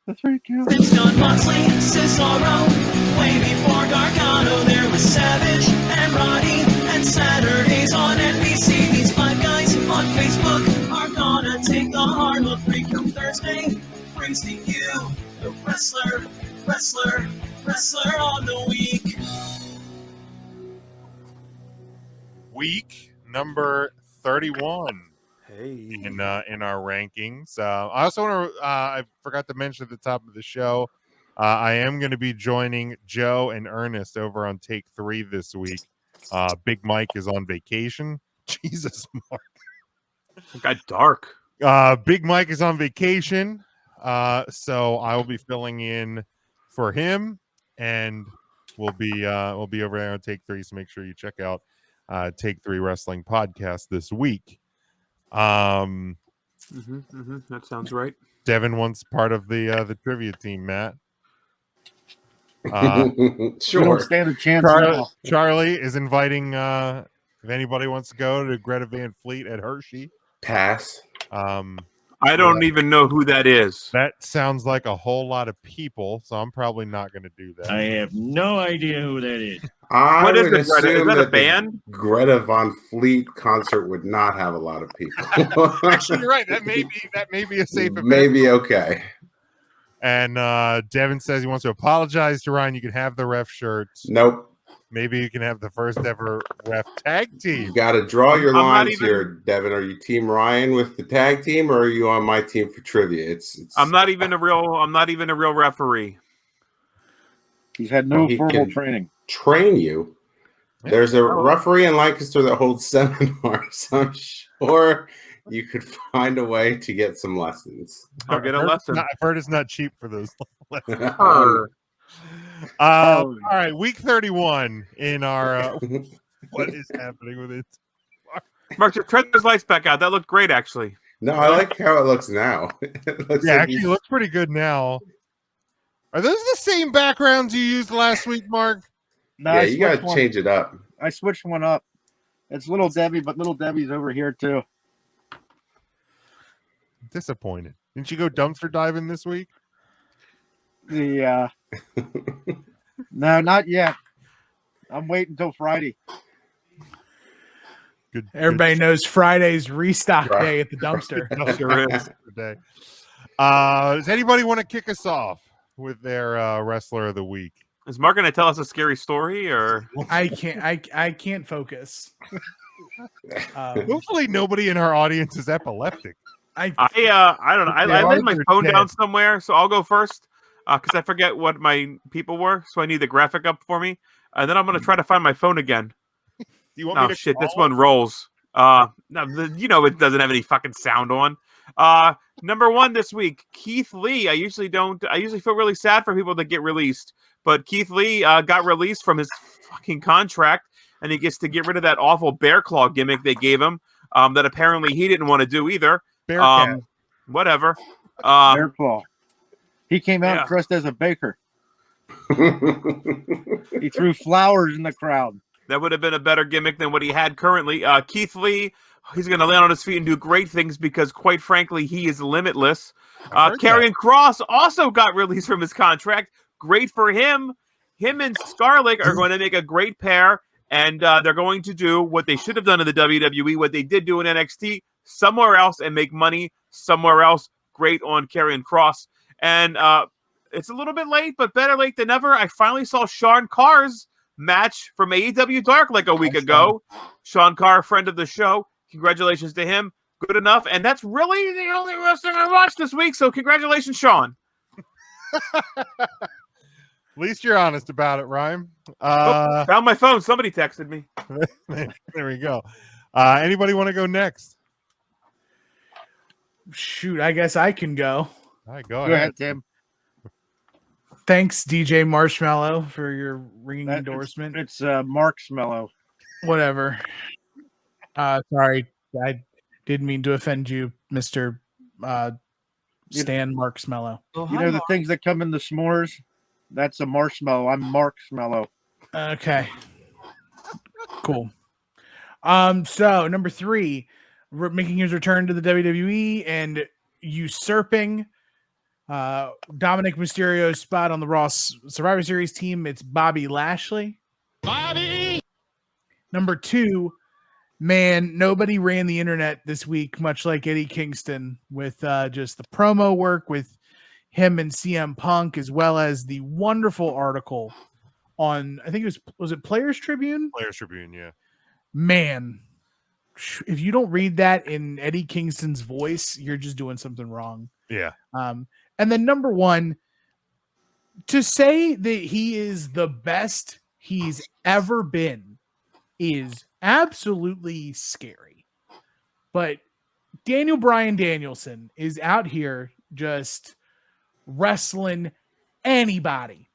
The 3 count. Kingston, Moxley, Cesaro. Way before Gargano, there was Savage and Roddy. And Saturdays on NBC. These 5 guys on Facebook are gonna take the hard look. Freakum Thursday brings to you the wrestler on the week. Week number 31. Hey. In our rankings. I also want to, I forgot to mention at the top of the show, I am going to be joining Joe and Ernest over on Take 3 this week. Big Mike is on vacation. Jesus, Mark. It got dark. Big Mike is on vacation. So I will be filling in for him, and we'll be over there on Take 3. So make sure you check out Take 3 Wrestling Podcast this week. That sounds right. Devin wants part of the trivia team, Matt. Sure. We don't stand a chance. Charlie is inviting if anybody wants to go to Greta Van Fleet at Hershey. Pass. I don't even know who that is. That sounds like a whole lot of people, so I'm probably not going to do that. I have no idea who that is. What is it, Greta? Is assume that a the band? Greta Von Fleet concert would not have a lot of people. Actually, you're right. That may be a safe event. Maybe okay. And Devin says he wants to apologize to Ryan. You can have the ref shirts. Nope. Maybe you can have the first ever ref tag team. You got to draw your I'm not lines even- here, Devin. Are you Team Ryan with the tag team, or are you on my team for trivia? It's I'm not even a real referee. He's had no He formal can- training. train you. Yeah. There's a referee in Lancaster that holds seminars. I'm sure you could find a way to get some lessons. I'll get a lesson. I've heard it's not cheap for those lessons. Her. All right, week 31 in our what is happening with it? Mark, turn those lights back out. That looked great, actually. No, I like how it looks now. It looks Yeah, like actually he's- it looks pretty good now. Are those the same backgrounds you used last week, Mark? No, yeah, I you got switched to one. change it up. I switched one up. It's Little Debbie, but Little Debbie's over here too. Disappointed. Didn't you go dumpster diving this week? No, not yet. I'm waiting until Friday. Good. Everybody knows Friday's restock Right. day at the dumpster. Sure is. Today. Does anybody want to kick us off with their wrestler of the week? Is Mark going to tell us a scary story, or I can't focus. Hopefully, nobody in our audience is epileptic. I don't know. I laid my phone down somewhere, so I'll go first because I forget what my people were, so I need the graphic up for me, and then I'm going to try to find my phone again. Do you want Oh me to shit! This call one rolls. No, it doesn't have any fucking sound on. Number 1 this week, Keith Lee. I usually feel really sad for people that get released, but Keith Lee got released from his fucking contract, and he gets to get rid of that awful bear claw gimmick they gave him. That apparently he didn't want to do either. Bearcat. Whatever. Bear Claw. He came out yeah. dressed as a baker. He threw flowers in the crowd. That would have been a better gimmick than what he had currently. Keith Lee, he's going to land on his feet and do great things because, quite frankly, he is limitless. Karrion Kross also got released from his contract. Great for him. Him and Scarlett are going to make a great pair, and they're going to do what they should have done in the WWE, what they did do in NXT, somewhere else and make money somewhere else. Great on Karrion Kross. And it's a little bit late, but better late than never. I finally saw Sean Carr's match from AEW Dark like a week ago. Sean Carr, friend of the show. Congratulations to him. Good enough. And that's really the only wrestling I watched this week. So congratulations, Sean. At least you're honest about it, Ryan. Found my phone. Somebody texted me. There we go. Anybody want to go next? Shoot, I guess I can go. All right, Go ahead, Tim. Thanks, DJ Marshmallow, for your ringing That- endorsement. It's Mark's Mellow. Whatever. Sorry, I didn't mean to offend you, Mr. Stan Marksmellow. You know the things that come in the s'mores? That's a marshmallow. I'm Mark's Mellow. Okay. Cool. So number 3, making his return to the WWE and usurping Dominic Mysterio's spot on the Raw Survivor Series team, it's Bobby Lashley. Bobby! Number 2, man, nobody ran the internet this week, much like Eddie Kingston, with just the promo work with him and CM Punk, as well as the wonderful article on, I think it was it Players Tribune? Players Tribune, yeah. Man, if you don't read that in Eddie Kingston's voice, you're just doing something wrong. Yeah. And then number 1, to say that he is the best he's ever been is absolutely scary. But Bryan Danielson is out here just wrestling anybody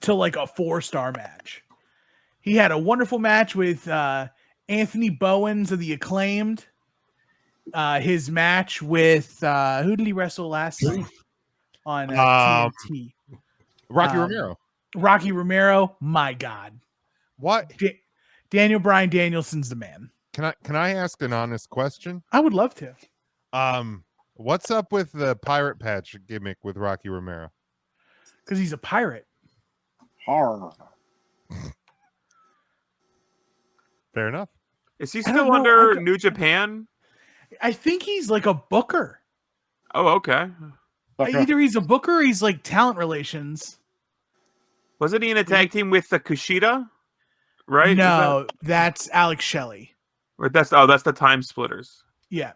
to like a 4-star match. He had a wonderful match with Anthony Bowens of the Acclaimed. His match with who did he wrestle last night on TNT? Rocky Romero. Rocky Romero. My God, What? Bryan Danielson's the man. Can I ask an honest question? I would love to. What's up with the pirate patch gimmick with Rocky Romero? Because he's a pirate. Horror. Fair enough. Is he I don't still know. under New Japan? I think he's like a booker. Oh, okay. Either he's a booker or he's like talent relations. Wasn't he in a tag team with the Kushida? Right? No, that's Alex Shelley. That's the Time Splitters. Yeah.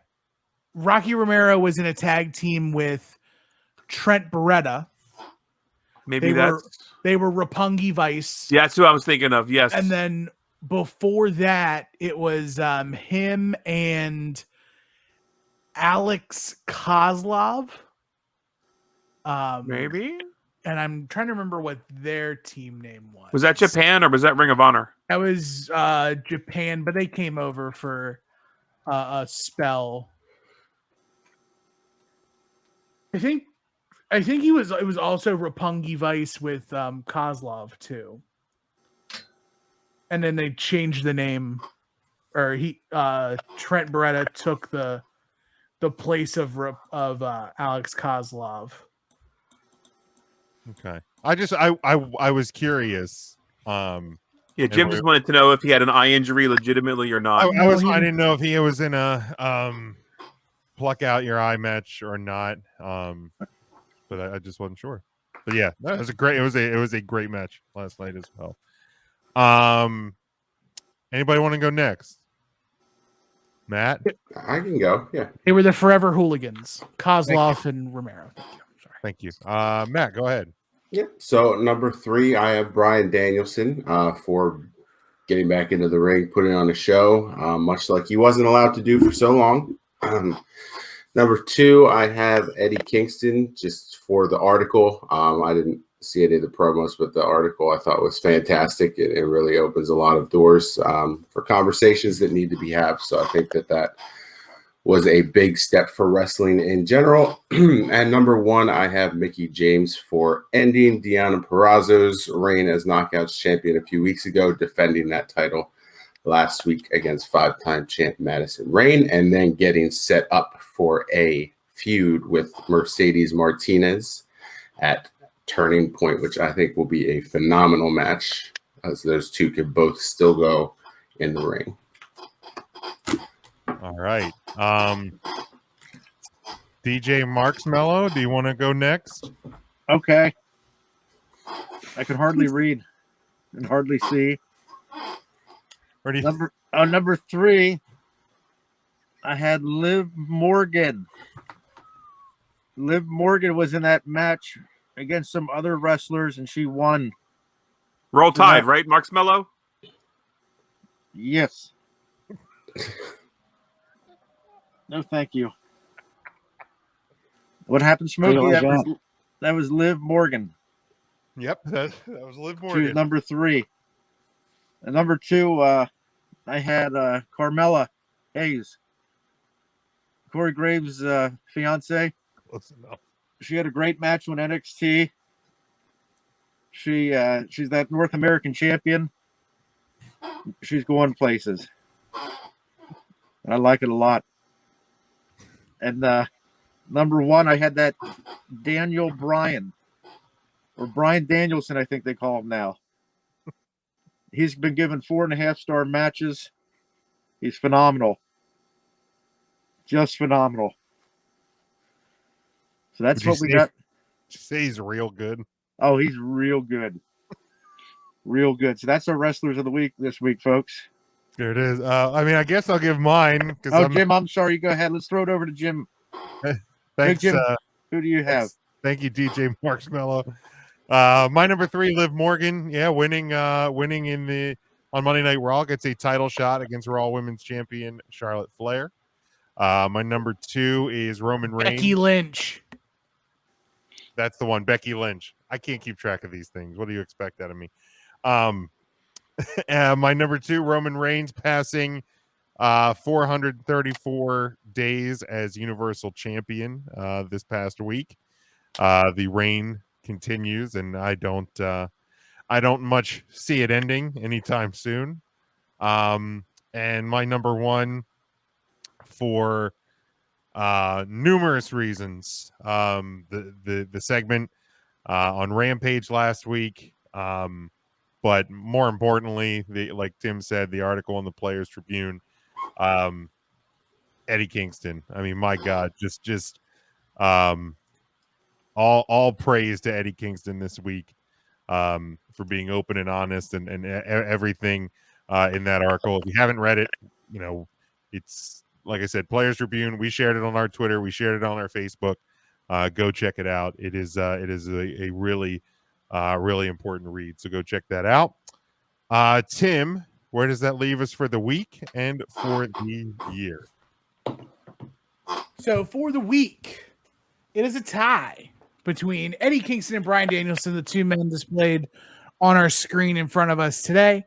Rocky Romero was in a tag team with Trent Beretta. Maybe that's they were Roppongi Vice. Yeah, that's who I was thinking of. Yes. And then before that, it was him and Alex Kozlov. Maybe. And I'm trying to remember what their team name was. Was that Japan or was that Ring of Honor? That was Japan, but they came over for a spell. I think it was also Roppongi Vice with Kozlov too. And then they changed the name, or Trent Beretta took the place of Alex Kozlov. Okay. I was curious. Yeah, Jim just wanted to know if he had an eye injury legitimately or not. I didn't know if he was in a pluck out your eye match or not. But I just wasn't sure. But yeah, no, it was a great match last night as well. Anybody want to go next? Matt? I can go. Yeah. They were the Forever Hooligans, Kozlov and Romero. Thank you. Matt, go ahead. Yeah. So number 3, I have Bryan Danielson for getting back into the ring, putting on a show, much like he wasn't allowed to do for so long. Number 2, I have Eddie Kingston just for the article. I didn't see any of the promos, but the article I thought was fantastic. It really opens a lot of doors for conversations that need to be had. So I think that was a big step for wrestling in general. And number 1, I have Mickie James for ending Deonna Purrazzo's reign as Knockouts champion a few weeks ago, defending that title last week against 5-time champ Madison Rayne, and then getting set up for a feud with Mercedes Martinez at Turning Point, which I think will be a phenomenal match, as those two could both still go in the ring. All right. DJ Marksmello, do you want to go next? Okay. I can hardly read and hardly see. Ready? Number 3, I had Liv Morgan. Liv Morgan was in that match against some other wrestlers, and she won. Roll Tide, right, Marks Mello? Yes. No, thank you. What happened, Smokey? That was Liv Morgan. Yep, that was Liv She Morgan. was number 3. And number 2, I had Carmella Hayes, Corey Graves' fiance. Close enough. She had a great match on NXT. She's that North American champion. She's going places. I like it a lot. And Number 1, I had that Daniel Bryan, or Bryan Danielson, I think they call him now. He's been given 4.5-star matches. He's phenomenal. Just phenomenal. So that's what we got. Did you say he's real good? Oh, he's real good. Real good. So that's our wrestlers of the week this week, folks. There it is. I mean, I guess I'll give mine. Jim, I'm sorry. You go ahead. Let's throw it over to Jim. Thanks. Hey, Jim, who do you have? Thank you, DJ Marshmallow. My number 3, Liv Morgan. Yeah, winning on Monday Night Raw, gets a title shot against Raw Women's Champion Charlotte Flair. My number 2 is Roman Reigns. Becky Lynch. That's the one, Becky Lynch. I can't keep track of these things. What do you expect out of me? My number 2, Roman Reigns, passing 434 days as Universal Champion this past week. The reign continues, and I don't much see it ending anytime soon. And my number 1, for numerous reasons, the segment on Rampage last week, but more importantly, like Tim said, the article in the Players Tribune, Eddie Kingston. I mean, my God, just all praise to Eddie Kingston this week for being open and honest and everything in that article. If you haven't read it, it's, like I said, Players Tribune. We shared it on our Twitter. We shared it on our Facebook. Go check it out. It is a really really important read. So go check that out. Tim, where does that leave us for the week and for the year? So for the week, it is a tie between Eddie Kingston and Bryan Danielson, the two men displayed on our screen in front of us today.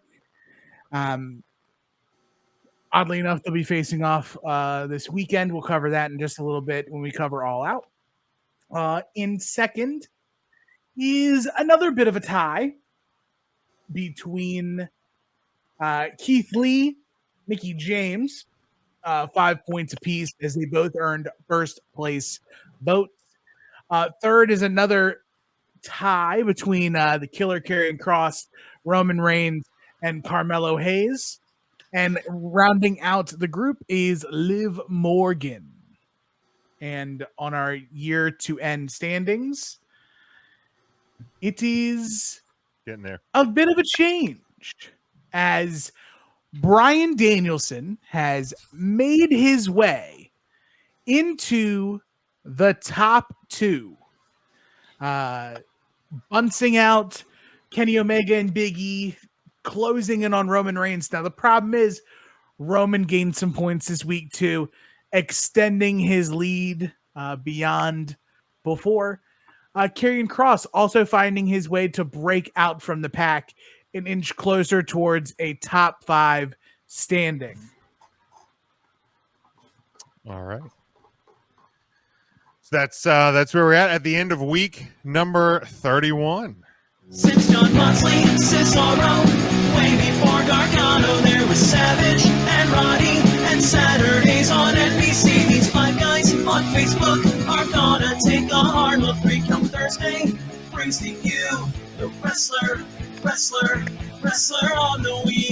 Oddly enough, they'll be facing off this weekend. We'll cover that in just a little bit when we cover All Out. In second is another bit of a tie between Keith Lee, Mickie James, 5 points apiece as they both earned first place votes. Third is another tie between the Killer Karrion Kross, Roman Reigns, and Carmelo Hayes. And rounding out the group is Liv Morgan. And on our year-to-end standings, it is getting there. A bit of a change as Bryan Danielson has made his way into the top 2, bunching out Kenny Omega and Big E, closing in on Roman Reigns. Now, the problem is Roman gained some points this week too, extending his lead beyond before. Karrion Kross also finding his way to break out from the pack, an inch closer towards a top 5 standing. All right. So that's where we're at the end of week number 31. Since John Moxley and Cesaro, way before Gargano, there was Savage and Roddy, and Saturdays on NBC. These 5 guys on Facebook are gonna take a hard look. Come Thursday brings to you the wrestler on the week.